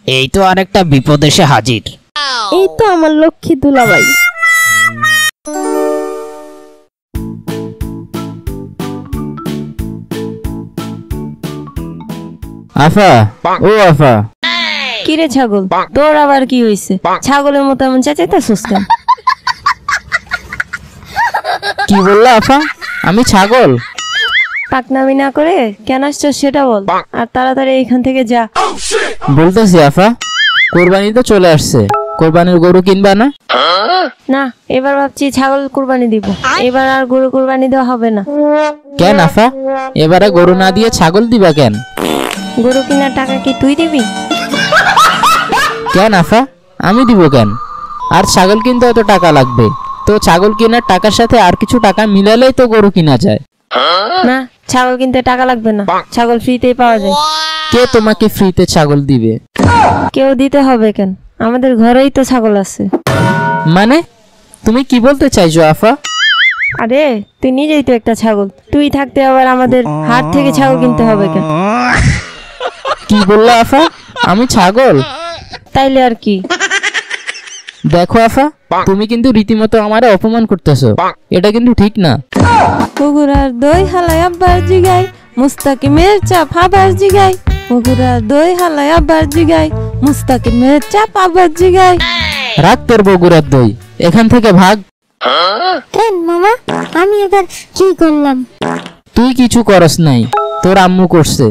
এই তো আরেকটা বিপদ এসে হাজির। এই তো আমার লক্ষ্মী দুলাভাই। আফা, ও আফা। কি রে ছাগল, তোর আবার কি হইছে? ছাগলের মতো এমন চেঁচাইতেছিস কেন? কি বললা আফা? আমি ছাগল? পাকনামি না করে কেন আসছিস সেটা বল, আর তাড়াতাড়ি এখান থেকে যা। বলতেছি আফা, কোরবানি তো চলে আসছে, কোরবানির গরু কিনবা না? না, এবার ভাবছি ছাগল কুরবানি দিব, এবার আর গরু কুরবানি দেওয়া হবে না। কেন আফা, এবারে গরু না দিয়ে ছাগল দিবা কেন? গরু কেনার টাকা কি তুই দিবি? কেন আফা, আমি দিব কেন? আর ছাগল কিনতে এত টাকা লাগবে, তো ছাগল কেনার টাকার সাথে আর কিছু টাকা মিলালেই তো গরু কিনা যায়। না, ছাগল কিনতে টাকা লাগবে না, ছাগল ফ্রিতেই পাওয়া যায়। কে তোমাকে ফ্রিতে ছাগল দিবে? কেউ দিতে হবে কেন, আমাদের ঘরেই তো ছাগল আছে। মানে তুমি কি বলতে চাইছো আফা? আরে তুই নিজেই তো একটা ছাগল, তুই থাকতে আবার আমাদের হাট থেকে ছাগল কিনতে হবে কেন? কি বললা আফা, আমি ছাগল? তাইলে আর কি? দেখো আফা, তুমি কিন্তু রীতিমতো আমারে অপমান করতেছো, এটা কিন্তু ঠিক না। বগুড়ার দই হালাই আব্বার জিগাই, মুস্তাকিমের চাপ আবার জিগাই। বগুড়ার দই হালাই আব্বার জিগাই, মুস্তাকিমের চাপ আবার জিগাই। রাখ তোর বগুড়ার দই, এখান থেকে ভাগ। কেন মামা, আমি এবার কি করলাম? তুই কিছু করস নাই, তোর আম্মু করছে।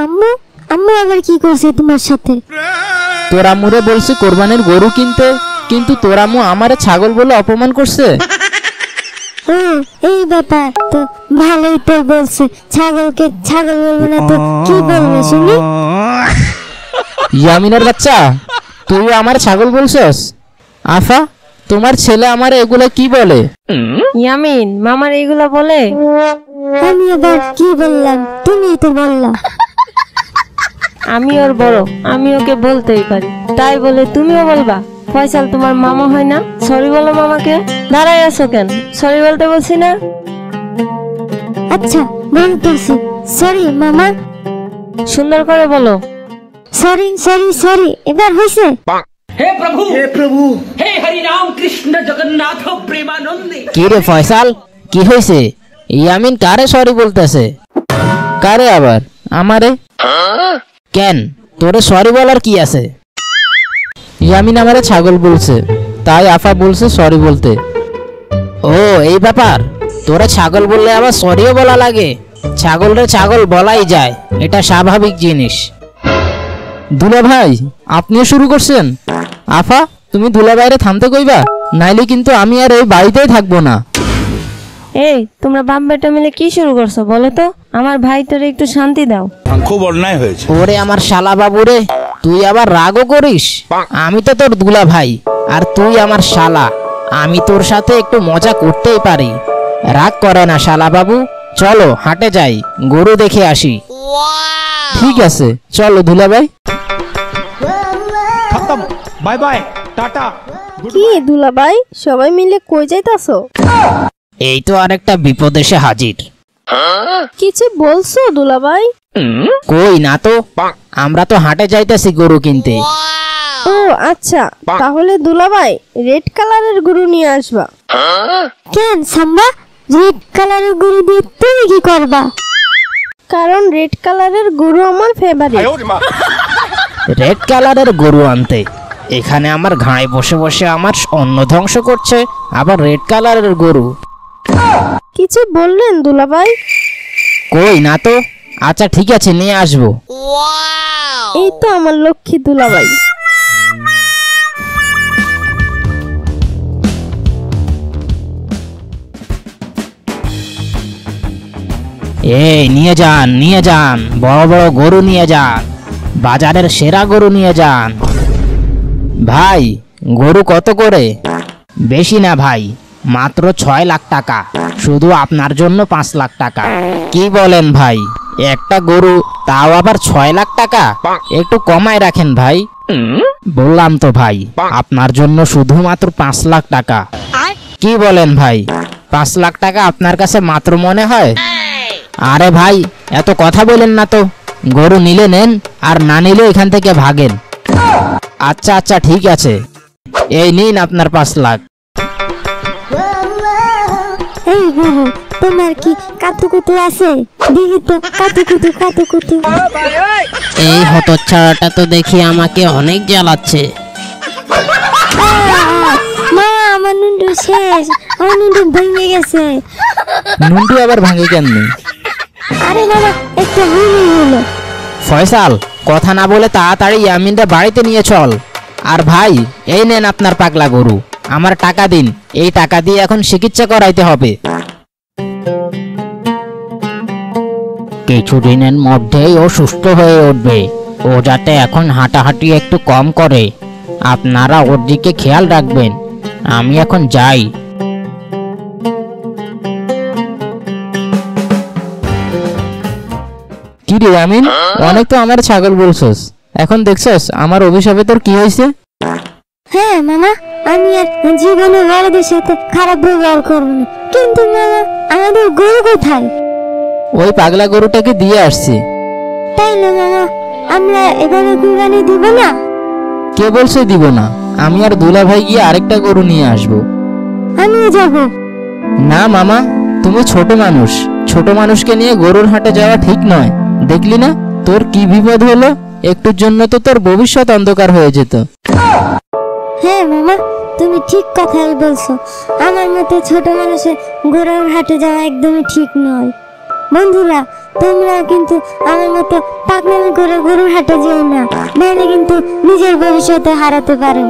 আম্মু? আম্মু আবার কি করছে তোমার সাথে? তোর আম্মুরে বলছে কোরবানির গরু কিনতে, কিন্তু তোর আম্মু আমারে ছাগল বলে অপমান করছে। ও এই ব্যাপার, তো ভালোই তো বলছে, ছাগলকে ছাগল বলবো না তো কি বলবে শুনি? ইয়ামিনের বাচ্চা, তুই আমার ছাগল বলছস? আফা, তোমার ছেলে আমার এগুলা কি বলে? ইয়ামিন মামার এইগুলা বলে? আমি আবার কি বললাম, তুমি তো বললা। আমি ওর বড়, আমি ওকে বলতেই পারি, তাই বলে তুমিও বলবা? ফয়সাল তোমার মামা হয় না? সরি বলো মামাকে। দাঁড়াই আছো কেন, সরি বলতে বলছি না? আচ্ছা বলতেছি, সরি মামা। সুন্দর করে বলো। সরি সরি সরি, এবার হয়েছে? हे प्रभु हे हरि राम कृष्ण जगन्नाथ प्रेमानंदे। কি রে ফয়সাল, কি হয়েছে? ইয়ামিন কারে সরি বলতেছে? কারে আবার? আমারে? কেন, তোরে সরি বলার কি আছে? ইয়ামিন আমারে ছাগল বলছে, তাই আফা বলছে সরি বলতে। ও এই ব্যাপার, তোরে ছাগল বললে আবার সরিও বলা লাগে? ছাগল রে ছাগল বলাই যায়, এটা স্বাভাবিক জিনিস। দুলা ভাই, আপনিও শুরু করছেন? আফা, তুমি দুলা ভাইরে থামতে কইবা, নাইলে কিন্তু আমি আর এই বাড়িতেই থাকবো না। এই তোমরা বাপ বেটা মিলে কি শুরু করছো বলো তো? আমার ভাই তোরে একটু শান্তি দাও। খুব অন্যায় হয়েছে। ওরে আমার শালা বাবু রে, তুই আবার রাগও করিস? আমি তো তোর দুলা ভাই, আর তুই আমার শালা, আমি তোর সাথে একটু মজা করতেই পারি। রাগ করে না শালা বাবু, চলো হাটে যাই, গরু দেখে আসি। ঠিক আছে চলো দুলা ভাই। খতম, বাই বাই, টাটা। কি দুলাভাই, সবাই মিলে কই যাইতাছো? এই তো আরেকটা বিপদ এসে হাজির। কিছু বলছো দুলাভাই? কই না তো, আমরা তো হাটে যাইতেছি গরু কিনতে। ও আচ্ছা, তাহলে দুলাভাই রেড কালারের গরু নিয়ে আসবা। কেন সাম্বা, রেড কালারের গরু দিয়ে তুমি কি করবা? কারণ রেড কালারের গরু আমার ফেভারিট। রেড কালারের গরু আনতে? এখানে আমার ঘাড়ে বসে বসে আমার অন্ন ধ্বংস করছে, আবার রেড কালারের গরু? কিছু বললেন দুলাভাই? কই না তো। আচ্ছা ঠিক আছে, নিয়ে আসবো। এই তো আমার লক্ষ্মী দুলাভাই। এই নিয়ে যান, নিয়ে যান, বড় বড় গরু নিয়ে যান, বাজারের সেরা গরু নিয়ে যান। ভাই গরু কত করে? বেশি না ভাই, মাত্র 6 লাখ টাকা, শুধু আপনার জন্য 5 লাখ টাকা। কি বলেন ভাই, একটা গরু তাও আবার 6 লাখ টাকা? একটু কমায় রাখেন ভাই। বললাম তো ভাই, আপনার জন্য শুধুমাত্র 5 লাখ টাকা। কি বলেন ভাই, 5 লাখ টাকা আপনার কাছে মাত্র মনে হয়? আরে ভাই এত কথা বলেন না তো, গরু নিলে নেন, আর না নিলে এখান থেকে ভাগেন। আচ্ছা আচ্ছা ঠিক আছে, এই নিন আপনার 5 লাখ। এই গরু তোমার কি কাতুকুতু আছে? দেখি তো কাতুকুতু। এই হতচ্ছাড়াটা তো দেখি আমাকে অনেক জ্বালাচ্ছে। মা আমার নুন্ডু শেষ, আমার নুন্ডু ভেঙে গেছে। নুন্টু আবার ভাঙে কেন? আরে বাবা একটা ভুল হলো। ফয়সাল, কথা না বলে তাড়াতাড়ি ইয়ামিনটা বাড়িতে নিয়ে চল। আর ভাই, এই নেন আপনার পাগলা গরু, আমার টাকা দিন, এই টাকা দিয়ে এখন চিকিৎসা করাইতে হবে। কিছুদিনের মধ্যেই ও সুস্থ হয়ে উঠবে। ও যাতে এখন হাঁটাহাঁটি একটু কম করে, আপনারা ওর দিকে খেয়াল রাখবেন। আমি এখন যাই। কি রে আমিন, অনেক তো আমার ছাগল বলছস, এখন দেখছস আমার অভিশাপে তোর কি হয়েছে? হ্যাঁ মামা, আমি আর জীবনে বড়দের সাথে খারাপ ব্যবহার করবো না। কিন্তু মামা, আমাদের গরু কোথায়? ওই পাগলা গরুটাকে দিয়ে আসছি। তাইলে মামা, আমরা এবারে কুরবানি দিব না? কে বলছে দিব না? আমি আর দুলা ভাই গিয়ে আরেকটা গরু নিয়ে আসবো। আমিও যাবো। না মামা, তুমি ছোট মানুষ, ছোট মানুষকে নিয়ে গরুর হাটে যাওয়া ঠিক নয়। দেখলি না তোর কি বিপদ হলো? একটুর জন্য তো তোর ভবিষ্যৎ অন্ধকার হয়ে যেত। হ্যাঁ মামা, তুমি ঠিক কথাই বলছো। আমার মতো ছোট মানুষের গরুর হাটে যাওয়া একদমই ঠিক নয়। বন্ধুরা, তোমরা কিন্তু আমার মতো পাগলামি করে গরুর হাটে যেও না, নাহলে কিন্তু নিজের ভবিষ্যতে হারাতে পারো।